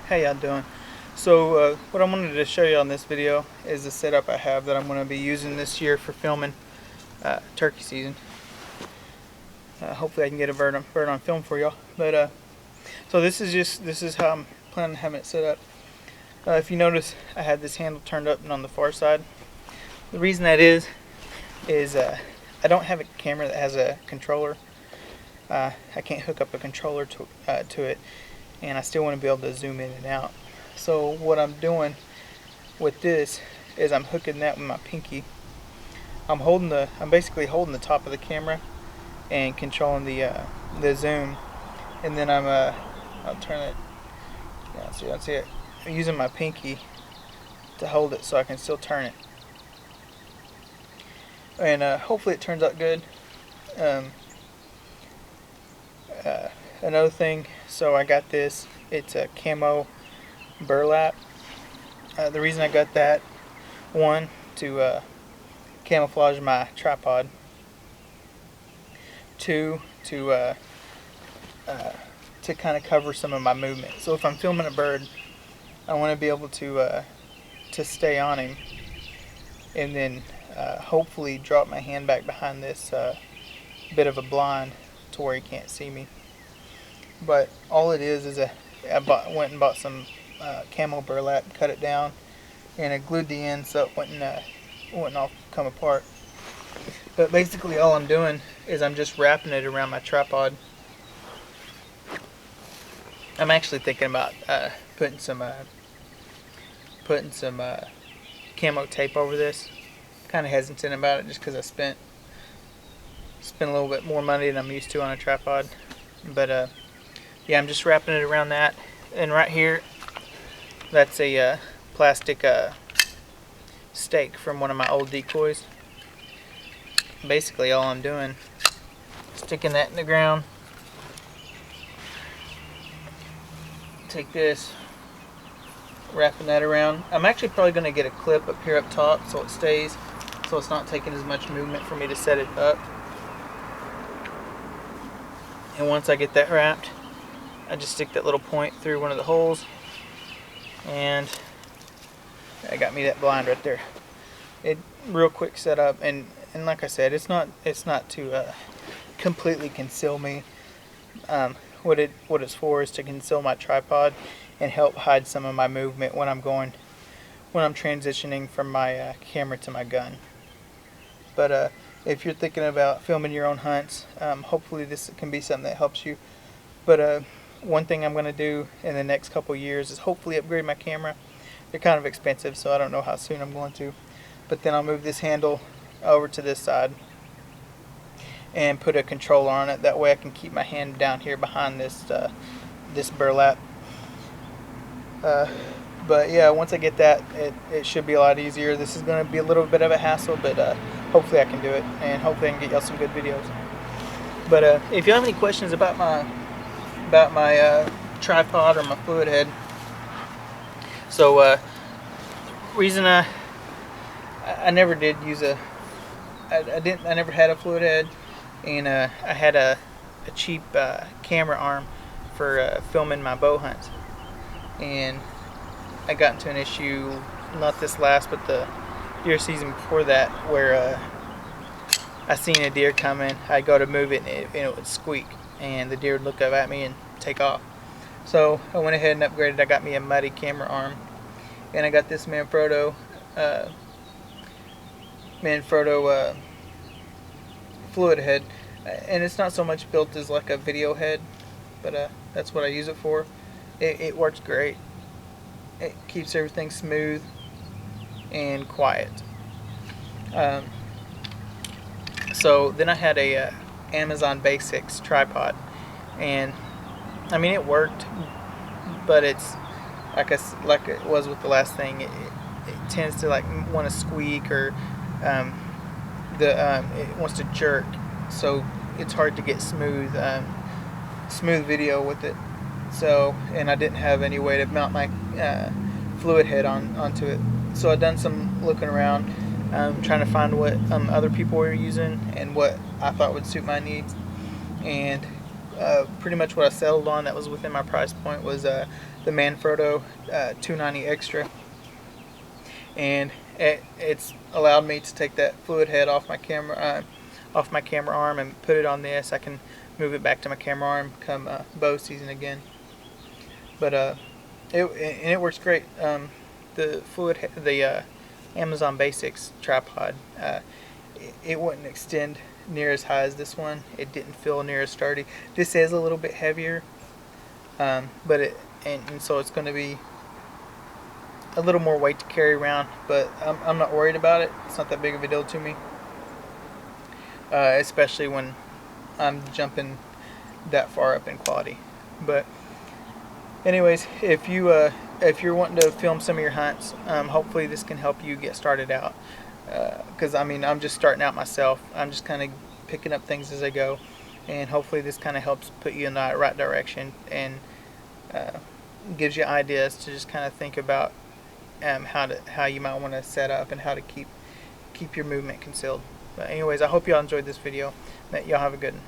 How y'all doing? So what I wanted to show you on this video is the setup I have that I'm going to be using this year for filming turkey season. Hopefully I can get a bird on film for y'all. But so this is how I'm planning on having it set up. If you notice, I had this handle turned up and on the far side. The reason that is I don't have a camera that has a controller. I can't hook up a controller to it, and I still want to be able to zoom in and out. So what I'm doing with this is I'm hooking that with my pinky. I'm basically holding the top of the camera and controlling the zoom, and then I'll turn it. Yeah, see it. I'm using my pinky to hold it so I can still turn it, and hopefully it turns out good. Another thing, so I got this. It's a camo burlap. The reason I got that, one, to camouflage my tripod. Two, to kind of cover some of my movement. So if I'm filming a bird, I want to be able to stay on him, and then hopefully drop my hand back behind this bit of a blind to where he can't see me. But all it is I went and bought some camo burlap, cut it down, and I glued the end so it wouldn't all come apart. But basically all I'm doing is I'm just wrapping it around my tripod. I'm actually thinking about putting some camo tape over this. Kind of hesitant about it just because I spent a little bit more money than I'm used to on a tripod. But yeah, I'm just wrapping it around that. And right here, that's a plastic stake from one of my old decoys. Basically all I'm doing, sticking that in the ground. Take this, wrapping that around. I'm actually probably going to get a clip up here up top so it stays, so it's not taking as much movement for me to set it up. And once I get that wrapped, I just stick that little point through one of the holes, and I got me that blind right there. It real quick setup, and like I said, it's not to completely conceal me. What it's for is to conceal my tripod and help hide some of my movement when I'm transitioning from my camera to my gun. But if you're thinking about filming your own hunts, hopefully this can be something that helps you. But one thing I'm going to do in the next couple years is hopefully upgrade my camera. They're kind of expensive, so I don't know how soon I'm going to. But then I'll move this handle over to this side and put a controller on it. That way I can keep my hand down here behind this burlap. But yeah, once I get that, it should be a lot easier. This is going to be a little bit of a hassle, but hopefully I can do it, and hopefully I can get y'all some good videos. But if you have any questions about my tripod or my fluid head, so reason I never did use I never had a fluid head, and I had a cheap camera arm for filming my bow hunts, and I got into an issue, not this last, but the deer season before that, where I seen a deer coming. I go to move it, and it would squeak, and the deer would look up at me and take off. So I went ahead and upgraded. I got me a Muddy camera arm, and I got this Manfrotto fluid head, and it's not so much built as like a video head, but that's what I use it for. It works great. It keeps everything smooth and quiet. So then I had a Amazon Basics tripod, and I mean it worked, but it's like it was with the last thing. It tends to like want to squeak, or it wants to jerk, so it's hard to get smooth video with it. So, and I didn't have any way to mount my fluid head onto it. So I done some looking around, trying to find what other people were using and what I thought would suit my needs. And pretty much what I settled on that was within my price point was the Manfrotto 290 Extra, and it's allowed me to take that fluid head off my camera arm and put it on this. I can move it back to my camera arm come bow season again. But it works great. The Amazon Basics tripod, it wouldn't extend near as high as this one. It didn't feel near as sturdy. This is a little bit heavier, but so it's going to be a little more weight to carry around. But I'm not worried about it. It's not that big of a deal to me, especially when I'm jumping that far up in quality. But anyways, if you're wanting to film some of your hunts, hopefully this can help you get started out. Because I mean, I'm just starting out myself. I'm just kind of picking up things as I go, and hopefully this kind of helps put you in the right direction and gives you ideas to just kind of think about how you might want to set up and how to keep your movement concealed. But anyways, I hope y'all enjoyed this video. Y'all have a good one.